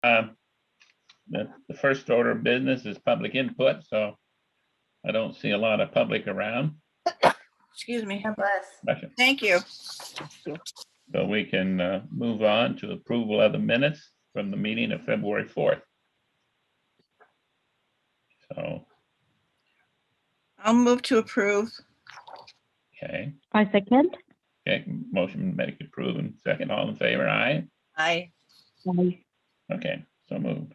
The first order of business is public input, so I don't see a lot of public around. Excuse me. God bless. Gotcha. Thank you. So we can move on to approval of the minutes from the meeting of February 4th. So, I'll move to approve. okay, I second. okay, motion made approve and second, all in favor, aye. Aye. Okay, so moved.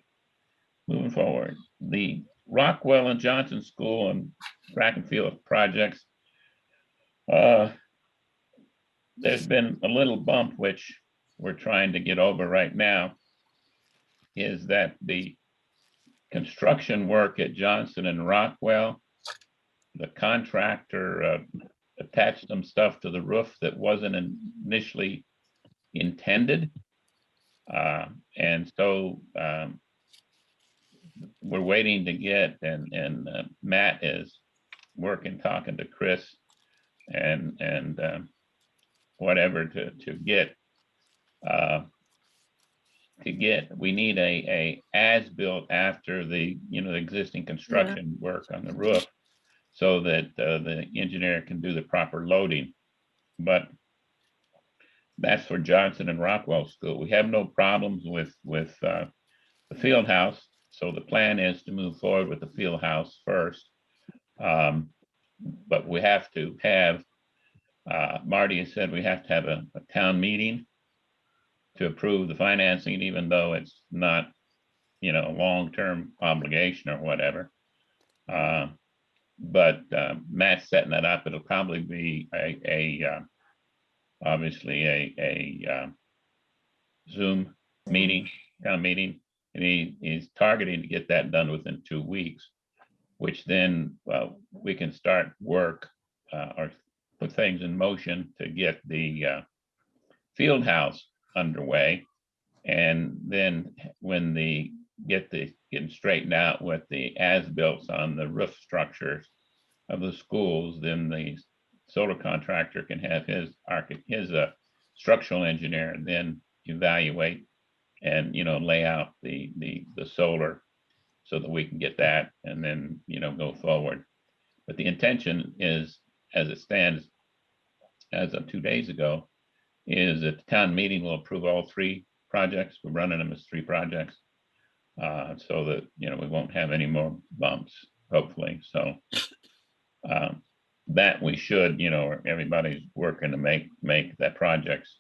Moving forward, the Rockwell and Johnson School and track and field projects. There's been a little bump, which we're trying to get over right now, is that the construction work at Johnson and Rockwell, the contractor attached some stuff to the roof that wasn't initially intended. And so we're waiting to get, and Matt is working, talking to Chris and whatever to get, we need a as-built after the, the existing construction work on the roof, so that the engineer can do the proper loading. But that's for Johnson and Rockwell School. We have no problems with the field house. So the plan is to move forward with the field house first. But we have to have, Marty has said we have to have a town meeting to approve the financing, even though it's not, a long-term obligation or whatever. But Matt's setting that up. It'll probably be obviously a Zoom meeting, town meeting, and he's targeting to get that done within 2 weeks, which then we can start work or put things in motion to get the field house underway. And then when getting straightened out with the as-built on the roof structures of the schools, then the solar contractor can have his structural engineer then evaluate and lay out the solar so that we can get that and then go forward. But the intention is, as it stands as of 2 days ago, is that the town meeting will approve all 3 projects. We're running them as 3 projects, so that we won't have any more bumps, hopefully. So that we should, everybody's working to make that projects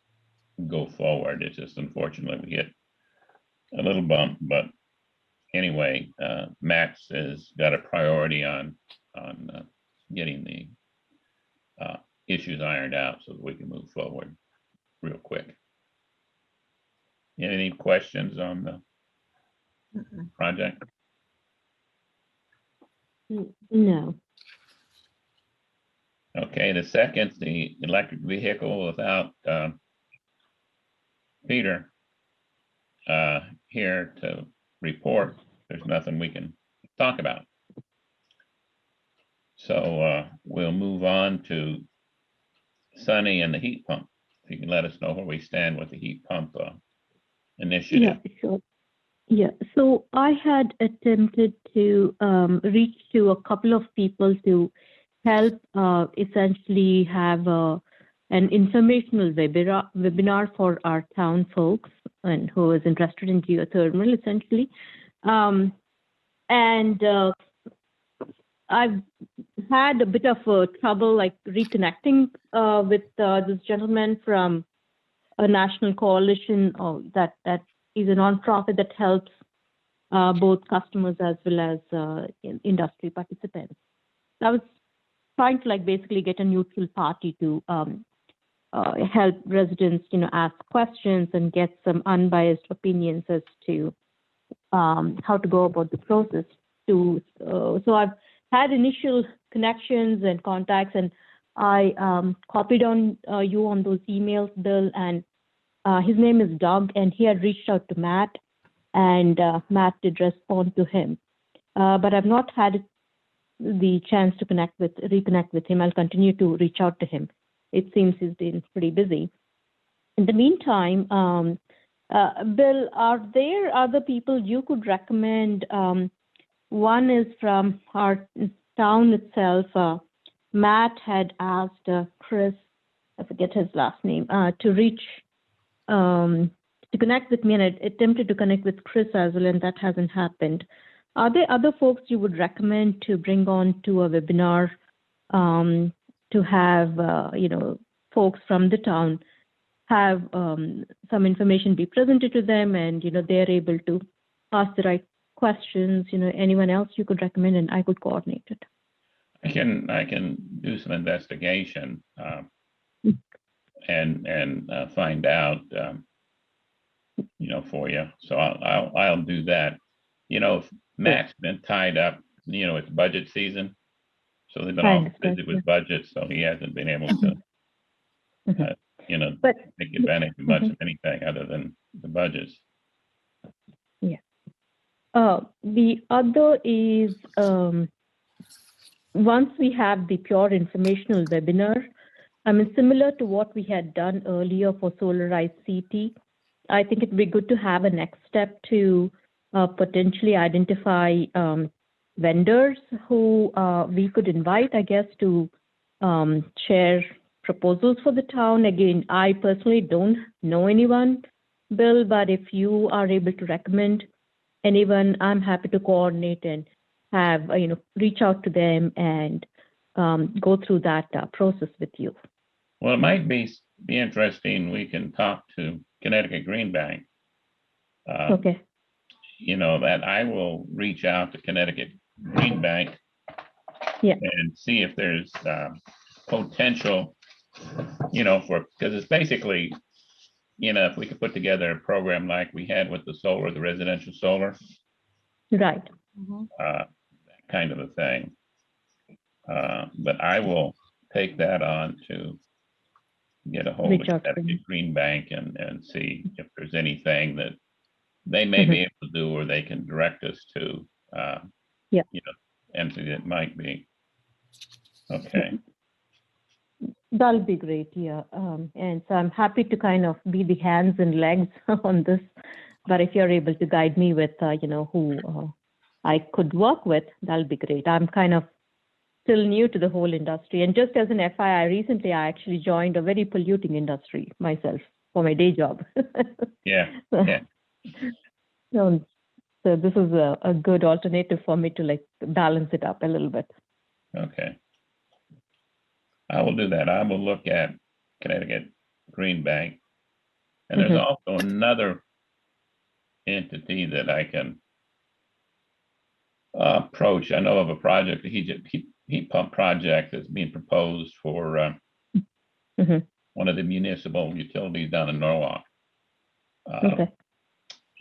go forward. It's just unfortunately we hit a little bump, but anyway, Max has got a priority on getting the issues ironed out so that we can move forward real quick. Any questions on the project? No. Okay, the second, the electric vehicle without Peter here to report. There's nothing we can talk about. So we'll move on to Sunny and the heat pump. If you can let us know where we stand with the heat pump initiative. Yeah, sure. Yeah, so I had attempted to reach to a couple of people to help essentially have an informational webinar for our town folks and who is interested in geothermal essentially. And I've had a bit of trouble like reconnecting with this gentleman from a national coalition that is a nonprofit that helps both customers as well as industry participants. I was trying to basically get a neutral party to help residents, ask questions and get some unbiased opinions as to how to go about the process. So I've had initial connections and contacts, and I copied on you on those emails, Bill, and his name is Doug, and he had reached out to Matt, and Matt did respond to him. But I've not had the chance to reconnect with him. I'll continue to reach out to him. It seems he's been pretty busy. In the meantime, Bill, are there other people you could recommend? One is from our town itself. Matt had asked Chris, I forget his last name, to reach, to connect with me, and I attempted to connect with Chris as well, and that hasn't happened. Are there other folks you would recommend to bring on to a webinar to have, folks from the town have some information be presented to them, and, they're able to ask the right questions? Anyone else you could recommend, and I could coordinate it. I can do some investigation and find out, for you. So I'll do that. Matt's been tied up, it's budget season. So they've been I all understand, busy with budget, so he hasn't been able to, Mhm. But take advantage of much of anything other than the budgets. the other is, once we have the pure informational webinar, similar to what we had done earlier for Solarize CT, I think it'd be good to have a next step to potentially identify vendors who we could invite, I guess, to share proposals for the town. Again, I personally don't know anyone, Bill, but if you are able to recommend anyone, I'm happy to coordinate and have, reach out to them and go through that process with you. Well, it might be interesting. We can talk to Connecticut Green Bank. Okay. That I will reach out to Connecticut Green Bank. Yeah. And see if there's potential, because it's basically, if we could put together a program like we had with the solar, the residential solar, Right. that kind of a thing. But I will take that on to get a hold Reach of out to them. Connecticut Green Bank and see if there's anything that they may be able to do, or they can direct us to, empty that might be. Okay. That'll be great, yeah. And so I'm happy to kind of be the hands and legs on this. But if you're able to guide me with, who I could work with, that'll be great. I'm kind of still new to the whole industry. And just as an FYI, recently I actually joined a very polluting industry myself for my day job. Yeah. So this is a good alternative for me to balance it up a little bit. Okay. I will do that. I will look at Connecticut Green Bank. And there's also another entity that I can approach. I know of a project, a heat pump project that's being proposed for one of the municipal utilities down in Norwalk. Okay.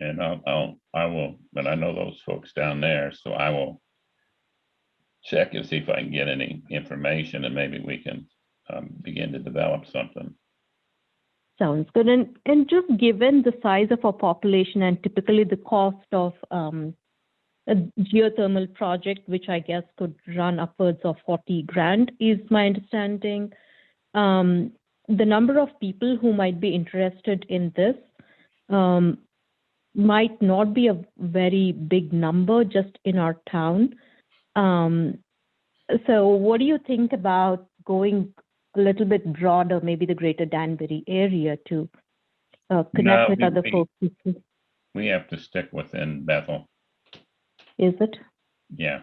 And I will, but I know those folks down there, so I will check and see if I can get any information, and maybe we can begin to develop something. Sounds good. And just given the size of our population and typically the cost of a geothermal project, which I guess could run upwards of 40 grand, is my understanding. The number of people who might be interested in this might not be a very big number just in our town. So what do you think about going a little bit broader, maybe the greater Danbury area, to connect with other folks? We have to stick within Bethel. Is it? Yeah.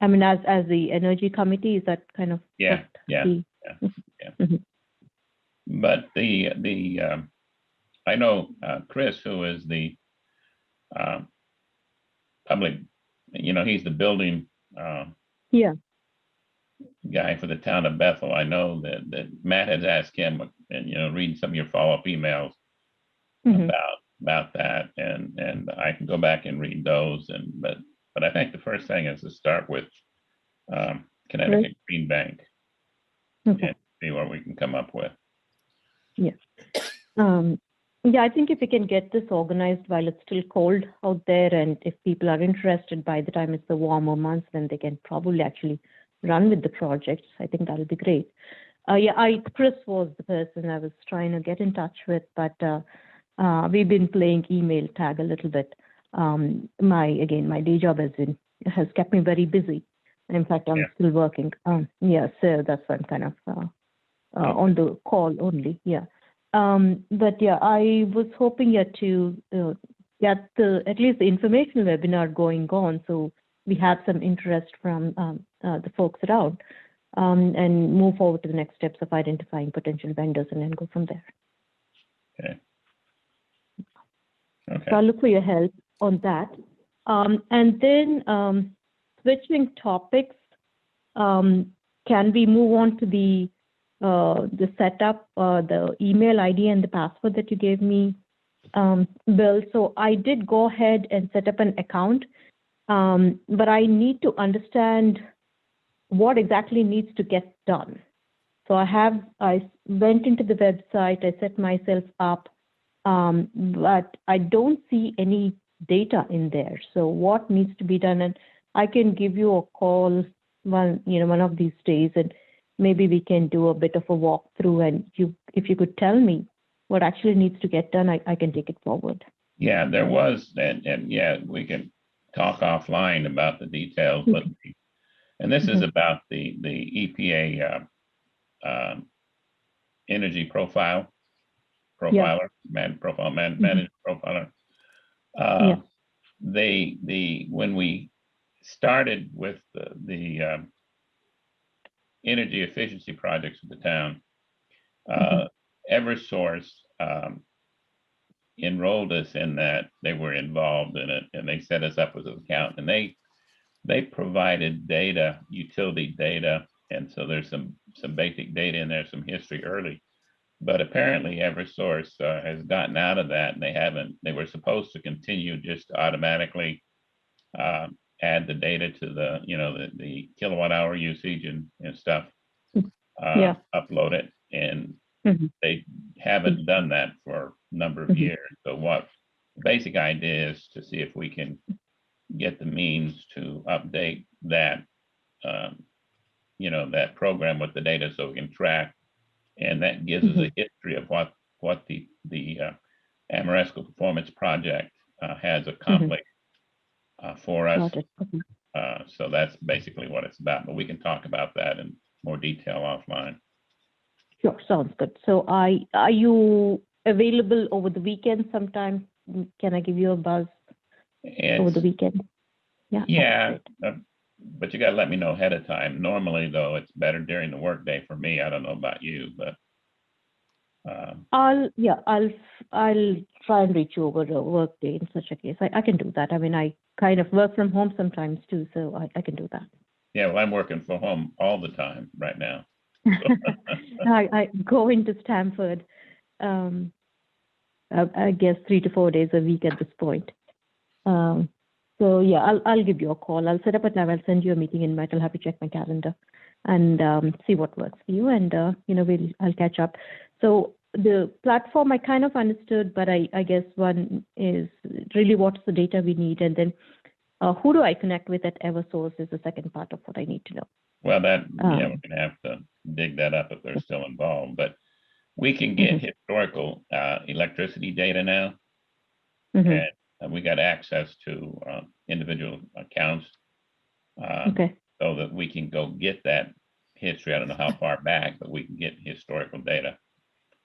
As the energy committee, is that kind of? Yeah. But I know Chris, who is the public, he's the building guy for the town of Bethel. I know that Matt has asked him, and reading some of your follow-up emails about that, and I can go back and read those. But I think the first thing is to start with Connecticut Green Bank and see what we can come up with. Yeah. I think if we can get this organized while it's still cold out there, and if people are interested by the time it's the warmer months, then they can probably actually run with the projects. I think that'll be great. Chris was the person I was trying to get in touch with, but we've been playing email tag a little bit. My day job has kept me very busy. And in fact, I'm Yeah. still working. Yeah, so that's why I'm kind of on the call only. Yeah. But yeah, I was hoping to get at least the informational webinar going on, so we have some interest from the folks around, and move forward to the next steps of identifying potential vendors and then go from there. Okay. So Okay. I'll look for your help on that. And then switching topics, can we move on to the setup, the email ID and the password that you gave me, Bill? So I did go ahead and set up an account, but I need to understand what exactly needs to get done. So I went into the website, I set myself up, but I don't see any data in there. So what needs to be done? And I can give you a call one of these days, and maybe we can do a bit of a walkthrough. And if you could tell me what actually needs to get done, I can take it forward. Yeah, there was, and yeah, we can talk offline about the details, but, and this is about the EPA energy profiler, management profiler. When we started with the energy efficiency projects of the town, Eversource enrolled us in that. They were involved in it, and they set us up with an account, and they provided data, utility data, and so there's some basic data in there, some history early. But apparently Eversource has gotten out of that, and they were supposed to continue just to automatically add the data to the kilowatt hour usage and stuff, upload it. And they haven't done that for a number of years. So what the basic idea is to see if we can get the means to update that, that program with the data so we can track. And that gives us a history of what the Ameresco Performance Project has accomplished for us. So that's basically what it's about, but we can talk about that in more detail offline. Sure, sounds good. So are you available over the weekend sometime? Can I give you a buzz over the weekend? Yeah, but you got to let me know ahead of time. Normally, though, it's better during the workday for me. I don't know about you, but I'll try and reach you over a workday in such a case. I can do that. I mean, I kind of work from home sometimes too, so I can do that. Yeah, well, I'm working from home all the time right now. I go into Stamford, I guess 3 to 4 days a week at this point. So yeah, I'll give you a call. I'll set up a time. I'll send you a meeting invite. I'll have to check my calendar and see what works for you. And I'll catch up. So the platform I kind of understood, but I guess one is really what's the data we need, and then who do I connect with at Eversource is the second part of what I need to know. Well, we're gonna have to dig that up if they're still involved, but we can get historical electricity data now, and we got access to individual accounts, so that we can go get that history. I don't know how far back, but we can get historical data,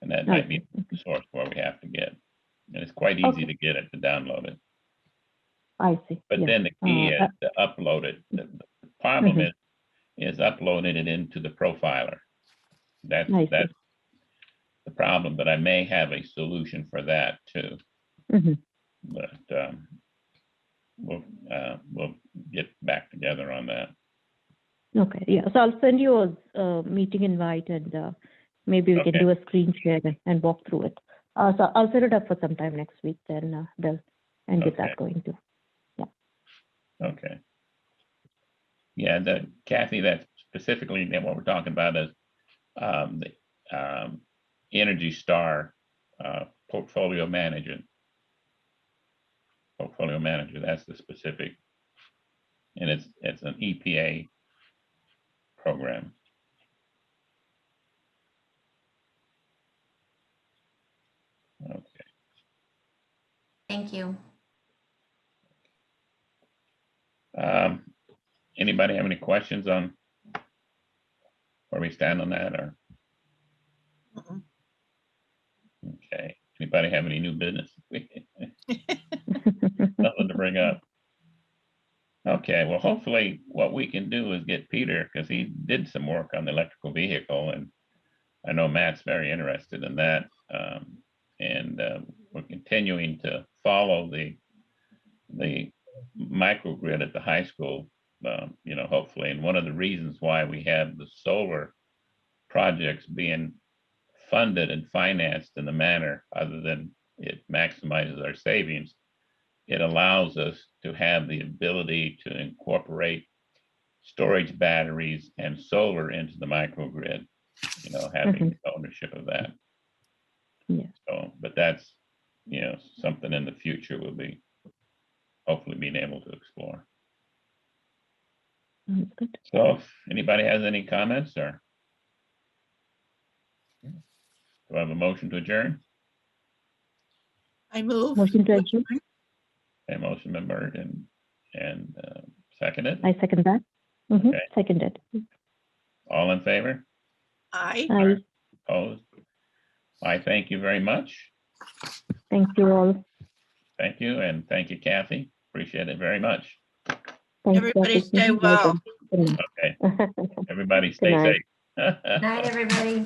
and that might be the source where we have to get. And it's quite easy to get it, to download it. I see. But then the key is to upload it. The problem is uploading it into the profiler. That's the problem, but I may have a solution for that too. But we'll get back together on that. Okay, yeah. So I'll send you a meeting invite, and maybe we can do a screen share and walk through it. So I'll set it up for sometime next week then, Bill, and get that going too. Yeah. Okay. Yeah, Kathy, that's specifically what we're talking about is the Energy Star portfolio manager. Portfolio manager, that's the specific, and it's an EPA program. Okay. Thank you. Anybody have any questions on where we stand on that, or, Mm-mm. okay, anybody have any new business? Nothing to bring up. Okay, well, hopefully what we can do is get Peter, because he did some work on the electrical vehicle, and I know Matt's very interested in that. And we're continuing to follow the microgrid at the high school, hopefully. And one of the reasons why we have the solar projects being funded and financed in the manner other than it maximizes our savings, it allows us to have the ability to incorporate storage batteries and solar into the microgrid, having ownership of that. Yeah. So, but that's, something in the future we'll be hopefully being able to explore. Good. So if anybody has any comments, or do I have a motion to adjourn? I move. Motion to adjourn. A motion by Bert and seconded. I second that. Mhm, Okay. seconded. All in favor? Aye. I Opposed? I thank you very much. thank you all. Thank you, and thank you, Kathy. Appreciate it very much. Thank you. Everybody stay well. Okay, everybody stay night. safe. Good night, everybody.